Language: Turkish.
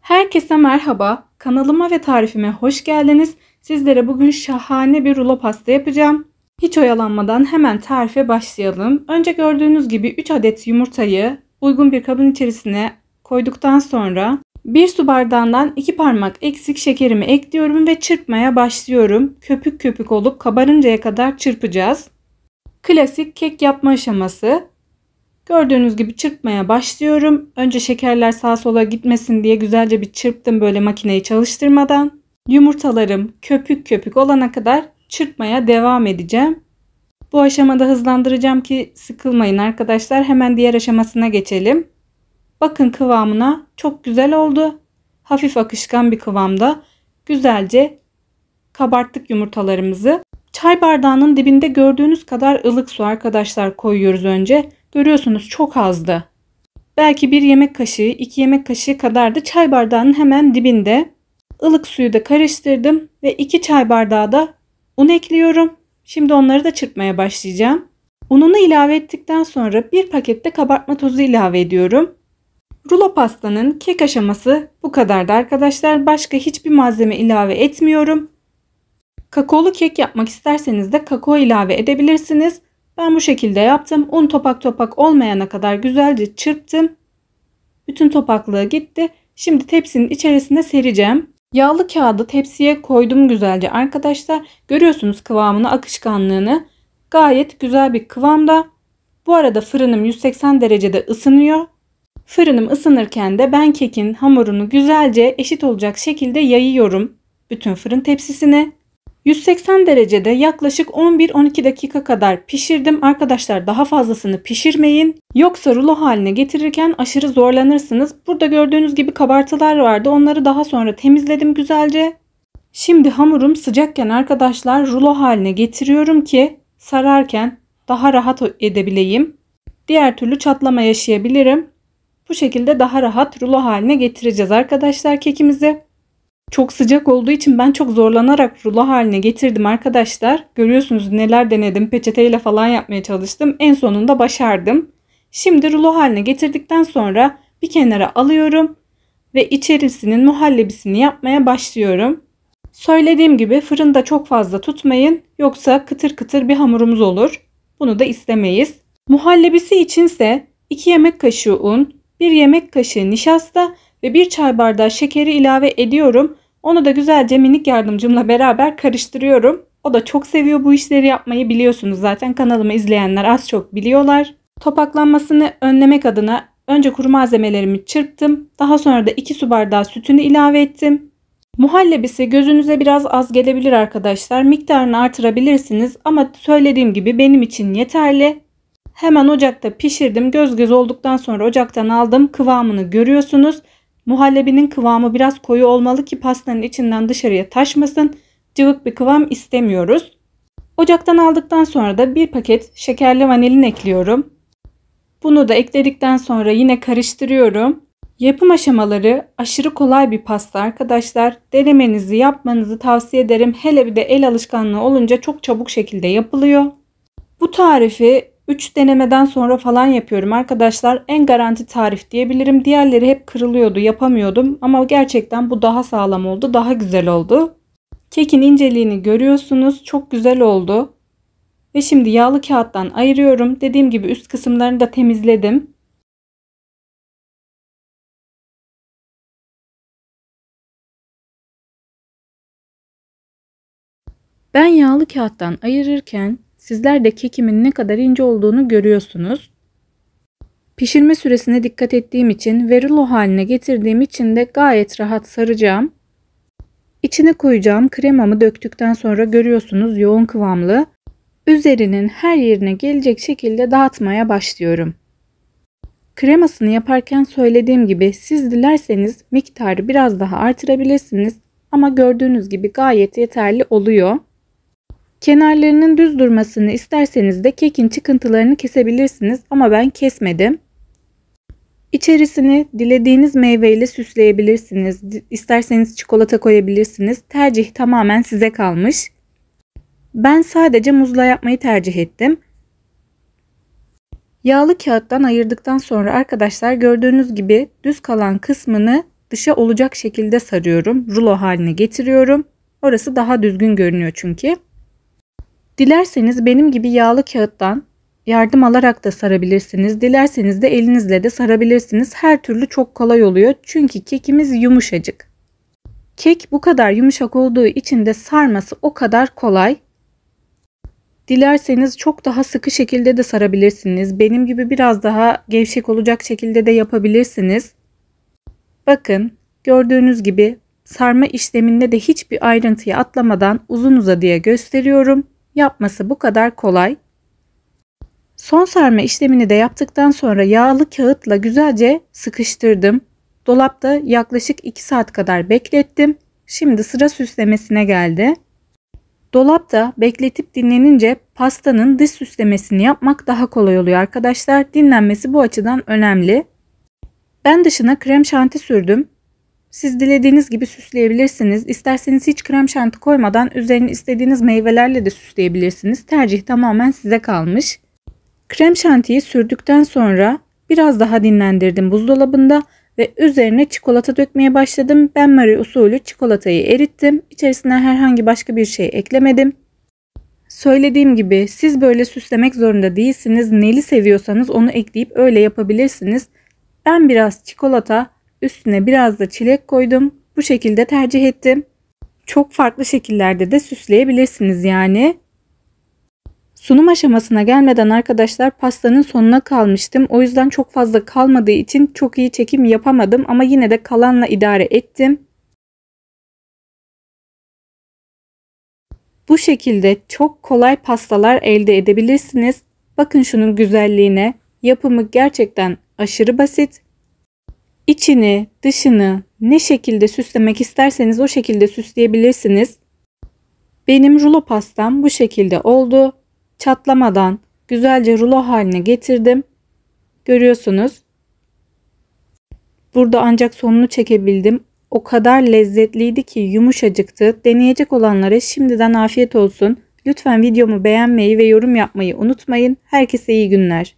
Herkese merhaba. Kanalıma ve tarifime hoş geldiniz. Sizlere bugün şahane bir rulo pasta yapacağım. Hiç oyalanmadan hemen tarife başlayalım. Önce gördüğünüz gibi 3 adet yumurtayı uygun bir kabın içerisine koyduktan sonra 1 su bardağından 2 parmak eksik şekerimi ekliyorum ve çırpmaya başlıyorum. Köpük köpük olup kabarıncaya kadar çırpacağız. Klasik kek yapma aşaması. Gördüğünüz gibi çırpmaya başlıyorum. Önce şekerler sağa sola gitmesin diye güzelce bir çırptım böyle makineyi çalıştırmadan. Yumurtalarım köpük köpük olana kadar çırpmaya devam edeceğim. Bu aşamada hızlandıracağım ki sıkılmayın arkadaşlar. Hemen diğer aşamasına geçelim. Bakın kıvamına çok güzel oldu. Hafif akışkan bir kıvamda. Güzelce kabarttık yumurtalarımızı. Çay bardağının dibinde gördüğünüz kadar ılık su arkadaşlar koyuyoruz önce. Görüyorsunuz çok azdı. Belki 1 yemek kaşığı, 2 yemek kaşığı kadardı. Çay bardağının hemen dibinde. Ilık suyu da karıştırdım ve 2 çay bardağı da un ekliyorum. Şimdi onları da çırpmaya başlayacağım. Ununu ilave ettikten sonra 1 paket de kabartma tozu ilave ediyorum. Rulo pastanın kek aşaması bu kadardı arkadaşlar. Başka hiçbir malzeme ilave etmiyorum. Kakaolu kek yapmak isterseniz de kakao ilave edebilirsiniz. Ben bu şekilde yaptım. Un topak topak olmayana kadar güzelce çırptım. Bütün topaklığı gitti. Şimdi tepsinin içerisine sereceğim. Yağlı kağıdı tepsiye koydum güzelce arkadaşlar. Görüyorsunuz kıvamını, akışkanlığını. Gayet güzel bir kıvamda. Bu arada fırınım 180 derecede ısınıyor. Fırınım ısınırken de ben kekin hamurunu güzelce eşit olacak şekilde yayıyorum bütün fırın tepsisine. 180 derecede yaklaşık 11-12 dakika kadar pişirdim. Arkadaşlar daha fazlasını pişirmeyin. Yoksa rulo haline getirirken aşırı zorlanırsınız. Burada gördüğünüz gibi kabartılar vardı. Onları daha sonra temizledim güzelce. Şimdi hamurum sıcakken arkadaşlar rulo haline getiriyorum ki sararken daha rahat edebileyim. Diğer türlü çatlama yaşayabilirim. Bu şekilde daha rahat rulo haline getireceğiz arkadaşlar kekimizi. Çok sıcak olduğu için ben çok zorlanarak rulo haline getirdim arkadaşlar. Görüyorsunuz neler denedim. Peçeteyle falan yapmaya çalıştım. En sonunda başardım. Şimdi rulo haline getirdikten sonra bir kenara alıyorum. Ve içerisinin muhallebisini yapmaya başlıyorum. Söylediğim gibi fırında çok fazla tutmayın. Yoksa kıtır kıtır bir hamurumuz olur. Bunu da istemeyiz. Muhallebisi içinse 2 yemek kaşığı un, 1 yemek kaşığı nişasta ve 1 çay bardağı şekeri ilave ediyorum. Onu da güzelce minik yardımcımla beraber karıştırıyorum. O da çok seviyor bu işleri yapmayı, biliyorsunuz zaten kanalımı izleyenler az çok biliyorlar. Topaklanmasını önlemek adına önce kuru malzemelerimi çırptım. Daha sonra da 2 su bardağı sütünü ilave ettim. Muhallebisi gözünüze biraz az gelebilir arkadaşlar. Miktarını artırabilirsiniz ama söylediğim gibi benim için yeterli. Hemen ocakta pişirdim. Göz göz olduktan sonra ocaktan aldım. Kıvamını görüyorsunuz. Muhallebinin kıvamı biraz koyu olmalı ki pastanın içinden dışarıya taşmasın. Cıvık bir kıvam istemiyoruz. Ocaktan aldıktan sonra da 1 paket şekerli vanilin ekliyorum. Bunu da ekledikten sonra yine karıştırıyorum. Yapım aşamaları aşırı kolay bir pasta arkadaşlar. Denemenizi, yapmanızı tavsiye ederim. Hele bir de el alışkanlığı olunca çok çabuk şekilde yapılıyor. Bu tarifi 3 denemeden sonra falan yapıyorum arkadaşlar. En garanti tarif diyebilirim. Diğerleri hep kırılıyordu, yapamıyordum. Ama gerçekten bu daha sağlam oldu, daha güzel oldu. Kekin inceliğini görüyorsunuz. Çok güzel oldu. Ve şimdi yağlı kağıttan ayırıyorum. Dediğim gibi üst kısımlarını da temizledim. Ben yağlı kağıttan ayırırken sizler de kekimin ne kadar ince olduğunu görüyorsunuz. Pişirme süresine dikkat ettiğim için ve rulo haline getirdiğim için de gayet rahat saracağım. İçine koyacağım kremamı döktükten sonra görüyorsunuz yoğun kıvamlı. Üzerinin her yerine gelecek şekilde dağıtmaya başlıyorum. Kremasını yaparken söylediğim gibi siz dilerseniz miktarı biraz daha artırabilirsiniz. Ama gördüğünüz gibi gayet yeterli oluyor. Kenarlarının düz durmasını isterseniz de kekin çıkıntılarını kesebilirsiniz ama ben kesmedim. İçerisini dilediğiniz meyveyle süsleyebilirsiniz. İsterseniz çikolata koyabilirsiniz. Tercih tamamen size kalmış. Ben sadece muzla yapmayı tercih ettim. Yağlı kağıttan ayırdıktan sonra arkadaşlar gördüğünüz gibi düz kalan kısmını dışa olacak şekilde sarıyorum. Rulo haline getiriyorum. Orası daha düzgün görünüyor çünkü. Dilerseniz benim gibi yağlı kağıttan yardım alarak da sarabilirsiniz. Dilerseniz de elinizle de sarabilirsiniz. Her türlü çok kolay oluyor. Çünkü kekimiz yumuşacık. Kek bu kadar yumuşak olduğu için de sarması o kadar kolay. Dilerseniz çok daha sıkı şekilde de sarabilirsiniz. Benim gibi biraz daha gevşek olacak şekilde de yapabilirsiniz. Bakın gördüğünüz gibi sarma işleminde de hiçbir ayrıntıyı atlamadan uzun uzadıya gösteriyorum. Yapması bu kadar kolay. Son sarma işlemini de yaptıktan sonra yağlı kağıtla güzelce sıkıştırdım. Dolapta yaklaşık 2 saat kadar beklettim. Şimdi sıra süslemesine geldi. Dolapta bekletip dinlenince pastanın dış süslemesini yapmak daha kolay oluyor arkadaşlar. Dinlenmesi bu açıdan önemli. Ben dışına krem şanti sürdüm. Siz dilediğiniz gibi süsleyebilirsiniz. İsterseniz hiç krem şanti koymadan üzerine istediğiniz meyvelerle de süsleyebilirsiniz. Tercih tamamen size kalmış. Krem şantiyi sürdükten sonra biraz daha dinlendirdim buzdolabında ve üzerine çikolata dökmeye başladım. Ben Marie usulü çikolatayı erittim. İçerisine herhangi başka bir şey eklemedim. Söylediğim gibi siz böyle süslemek zorunda değilsiniz. Neli seviyorsanız onu ekleyip öyle yapabilirsiniz. Ben biraz çikolata, üstüne biraz da çilek koydum. Bu şekilde tercih ettim. Çok farklı şekillerde de süsleyebilirsiniz yani. Sunum aşamasına gelmeden arkadaşlar pastanın sonuna kalmıştım. O yüzden çok fazla kalmadığı için çok iyi çekim yapamadım ama yine de kalanla idare ettim. Bu şekilde çok kolay pastalar elde edebilirsiniz. Bakın şunun güzelliğine. Yapımı gerçekten aşırı basit. İçini, dışını ne şekilde süslemek isterseniz o şekilde süsleyebilirsiniz. Benim rulo pastam bu şekilde oldu. Çatlamadan güzelce rulo haline getirdim. Görüyorsunuz. Burada ancak sonunu çekebildim. O kadar lezzetliydi ki yumuşacıktı. Deneyecek olanlara şimdiden afiyet olsun. Lütfen videomu beğenmeyi ve yorum yapmayı unutmayın. Herkese iyi günler.